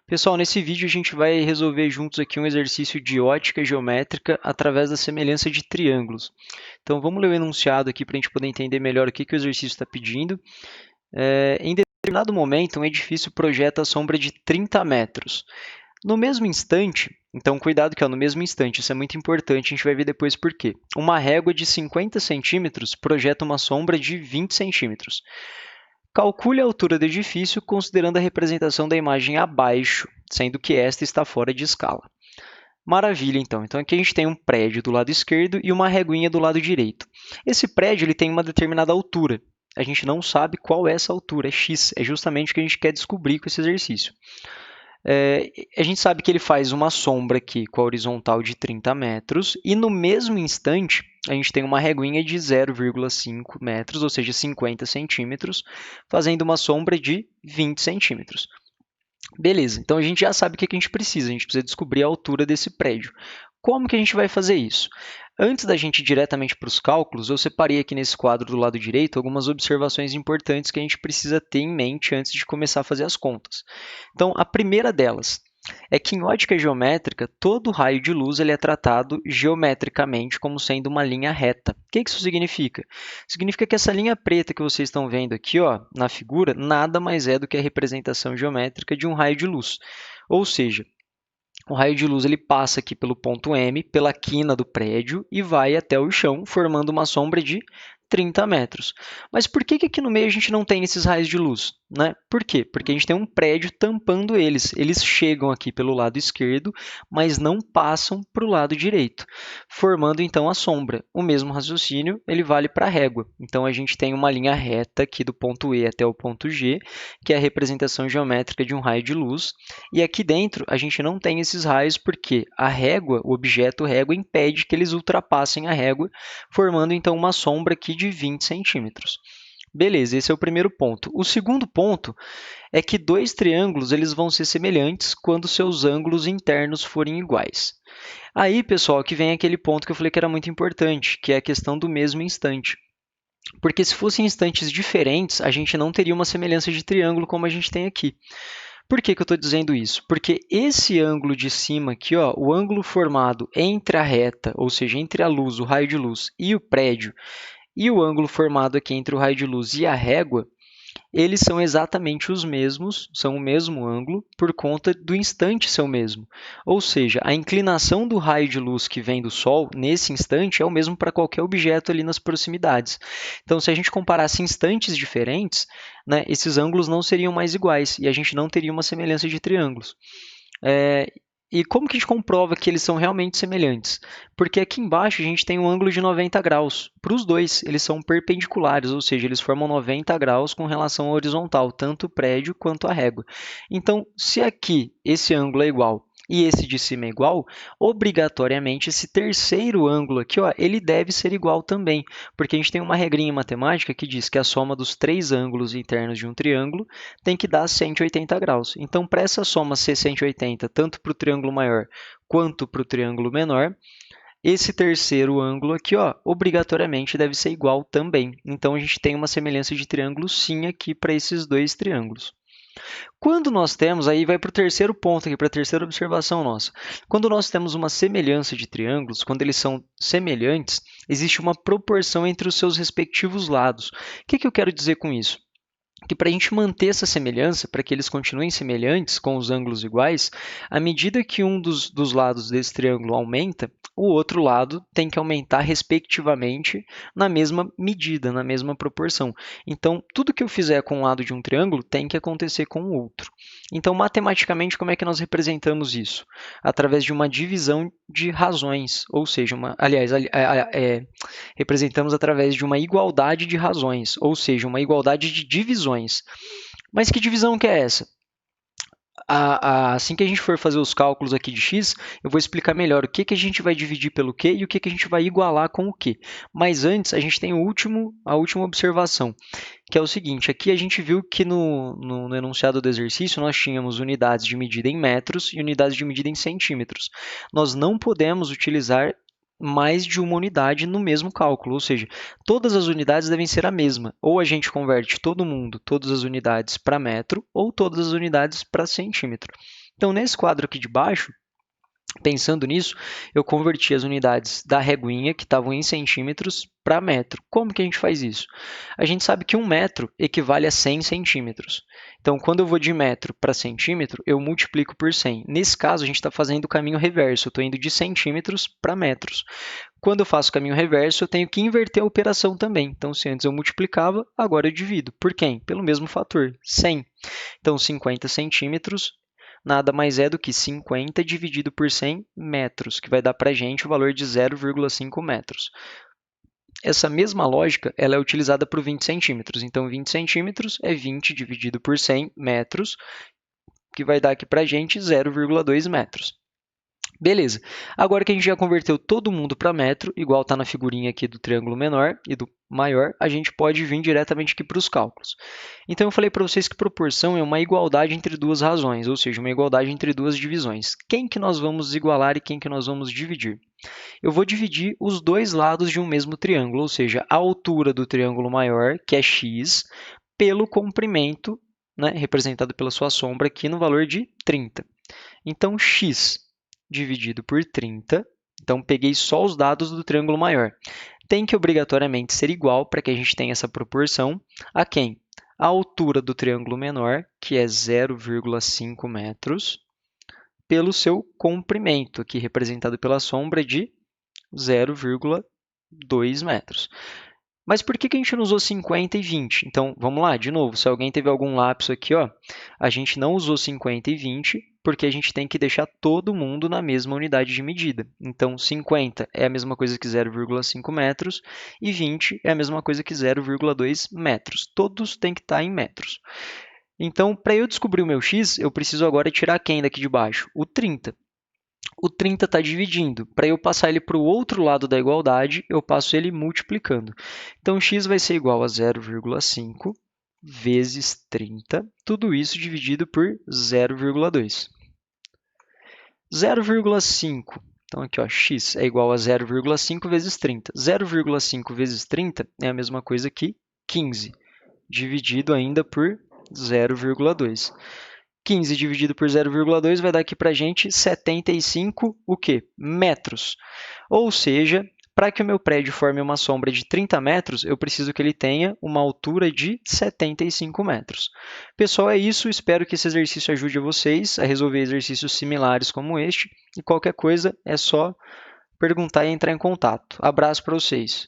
Pessoal, nesse vídeo a gente vai resolver juntos aqui um exercício de ótica geométrica através da semelhança de triângulos. Então vamos ler o enunciado aqui para a gente poder entender melhor o que o exercício está pedindo. Em determinado momento, um edifício projeta a sombra de 30 metros. No mesmo instante, então cuidado que no mesmo instante, isso é muito importante, a gente vai ver depois por quê. Uma régua de 50 centímetros projeta uma sombra de 20 centímetros. Calcule a altura do edifício considerando a representação da imagem abaixo, sendo que esta está fora de escala. Maravilha, então. Então aqui a gente tem um prédio do lado esquerdo e uma reguinha do lado direito. Esse prédio ele tem uma determinada altura. A gente não sabe qual é essa altura, é x. É justamente o que a gente quer descobrir com esse exercício. A gente sabe que ele faz uma sombra aqui com a horizontal de 30 metros e no mesmo instante a gente tem uma reguinha de 0,5 metros, ou seja, 50 centímetros, fazendo uma sombra de 20 centímetros. Beleza, então a gente já sabe o que a gente precisa descobrir a altura desse prédio. Como que a gente vai fazer isso? Antes da gente ir diretamente para os cálculos, eu separei aqui nesse quadro do lado direito algumas observações importantes que a gente precisa ter em mente antes de começar a fazer as contas. Então, a primeira delas é que em ótica geométrica, todo raio de luz ele é tratado geometricamente como sendo uma linha reta. O que isso significa? Significa que essa linha preta que vocês estão vendo aqui na figura, nada mais é do que a representação geométrica de um raio de luz. Ou seja, o raio de luz ele passa aqui pelo ponto M, pela quina do prédio e vai até o chão, formando uma sombra de 30 metros. Mas por que aqui no meio a gente não tem esses raios de luz? Né? Por quê? Porque a gente tem um prédio tampando eles. Eles chegam aqui pelo lado esquerdo, mas não passam para o lado direito, formando então a sombra. O mesmo raciocínio ele vale para a régua. Então a gente tem uma linha reta aqui do ponto E até o ponto G, que é a representação geométrica de um raio de luz. E aqui dentro a gente não tem esses raios porque a régua, o objeto régua, impede que eles ultrapassem a régua, formando então uma sombra aqui de 20 centímetros. Beleza, esse é o primeiro ponto. O segundo ponto é que dois triângulos eles vão ser semelhantes quando seus ângulos internos forem iguais. Aí, pessoal, que vem aquele ponto que eu falei que era muito importante, que é a questão do mesmo instante. Porque se fossem instantes diferentes, a gente não teria uma semelhança de triângulo como a gente tem aqui. Por que eu estou dizendo isso? Porque esse ângulo de cima aqui, o ângulo formado entre a reta, ou seja, entre a luz, o raio de luz e o prédio, e o ângulo formado aqui entre o raio de luz e a régua, eles são exatamente os mesmos, são o mesmo ângulo, por conta do instante ser o mesmo. Ou seja, a inclinação do raio de luz que vem do Sol, nesse instante, é o mesmo para qualquer objeto ali nas proximidades. Então, se a gente comparasse instantes diferentes, né, esses ângulos não seriam mais iguais e a gente não teria uma semelhança de triângulos. E como que a gente comprova que eles são realmente semelhantes? Porque aqui embaixo a gente tem um ângulo de 90 graus. Para os dois, eles são perpendiculares, ou seja, eles formam 90 graus com relação à horizontal, tanto o prédio quanto a régua. Então, se aqui esse ângulo é igual e esse de cima é igual, obrigatoriamente esse terceiro ângulo aqui, ele deve ser igual também, porque a gente tem uma regrinha em matemática que diz que a soma dos três ângulos internos de um triângulo tem que dar 180 graus. Então, para essa soma ser 180, tanto para o triângulo maior quanto para o triângulo menor, esse terceiro ângulo aqui, obrigatoriamente deve ser igual também. Então, a gente tem uma semelhança de triângulo sim aqui para esses dois triângulos. Quando nós temos, aí vai para o terceiro ponto aqui, para a terceira observação nossa. Quando nós temos uma semelhança de triângulos, quando eles são semelhantes, existe uma proporção entre os seus respectivos lados. O que eu quero dizer com isso? Que para a gente manter essa semelhança, para que eles continuem semelhantes, com os ângulos iguais, à medida que um dos lados desse triângulo aumenta, o outro lado tem que aumentar respectivamente na mesma medida, na mesma proporção. Então, tudo que eu fizer com um lado de um triângulo tem que acontecer com o outro. Então, matematicamente, como é que nós representamos isso? Através de uma divisão de razões, ou seja, representamos através de uma igualdade de razões, ou seja, uma igualdade de divisões. Mas que divisão que é essa? Assim que a gente for fazer os cálculos aqui de x, eu vou explicar melhor o que a gente vai dividir pelo q e o que a gente vai igualar com o q. Mas antes, a gente tem a última observação, que é o seguinte, aqui a gente viu que no enunciado do exercício nós tínhamos unidades de medida em metros e unidades de medida em centímetros. Nós não podemos utilizar mais de uma unidade no mesmo cálculo, ou seja, todas as unidades devem ser a mesma. Ou a gente converte todo mundo, todas as unidades para metro, ou todas as unidades para centímetro. Então, nesse quadro aqui de baixo, pensando nisso, eu converti as unidades da reguinha, que estavam em centímetros, para metro. Como que a gente faz isso? A gente sabe que 1 metro equivale a 100 centímetros. Então, quando eu vou de metro para centímetro, eu multiplico por 100. Nesse caso, a gente está fazendo o caminho reverso. Eu estou indo de centímetros para metros. Quando eu faço o caminho reverso, eu tenho que inverter a operação também. Então, se antes eu multiplicava, agora eu divido. Por quem? Pelo mesmo fator, 100. Então, 50 centímetros nada mais é do que 50 dividido por 100 metros, que vai dar para a gente o valor de 0,5 metros. Essa mesma lógica ela é utilizada para o 20 centímetros. Então, 20 centímetros é 20 dividido por 100 metros, que vai dar aqui para a gente 0,2 metros. Beleza. Agora que a gente já converteu todo mundo para metro, igual está na figurinha aqui do triângulo menor e do maior, a gente pode vir diretamente aqui para os cálculos. Então, eu falei para vocês que proporção é uma igualdade entre duas razões, ou seja, uma igualdade entre duas divisões. Quem que nós vamos igualar e quem que nós vamos dividir? Eu vou dividir os dois lados de um mesmo triângulo, ou seja, a altura do triângulo maior, que é x, pelo comprimento, né, representado pela sua sombra aqui no valor de 30. Então, x dividido por 30. Então, peguei só os dados do triângulo maior. Tem que obrigatoriamente ser igual para que a gente tenha essa proporção a quem? A altura do triângulo menor, que é 0,5 metros, pelo seu comprimento, aqui representado pela sombra de 0,2 metros. Mas por que a gente não usou 50 e 20? Então, vamos lá, de novo, se alguém teve algum lapso aqui, ó, a gente não usou 50 e 20 porque a gente tem que deixar todo mundo na mesma unidade de medida. Então, 50 é a mesma coisa que 0,5 metros e 20 é a mesma coisa que 0,2 metros. Todos têm que estar em metros. Então, para eu descobrir o meu x, eu preciso agora tirar quem daqui de baixo? O 30. O 30 está dividindo. Para eu passar ele para o outro lado da igualdade, eu passo ele multiplicando. Então, x vai ser igual a 0,5 vezes 30, tudo isso dividido por 0,2. 0,5, então aqui ó, x é igual a 0,5 vezes 30. 0,5 vezes 30 é a mesma coisa que 15, dividido ainda por 0,2. 15 dividido por 0,2 vai dar aqui para a gente 75 o quê? Metros. Ou seja, para que o meu prédio forme uma sombra de 30 metros, eu preciso que ele tenha uma altura de 75 metros. Pessoal, é isso. Espero que esse exercício ajude vocês a resolver exercícios similares como este. E qualquer coisa é só perguntar e entrar em contato. Abraço para vocês.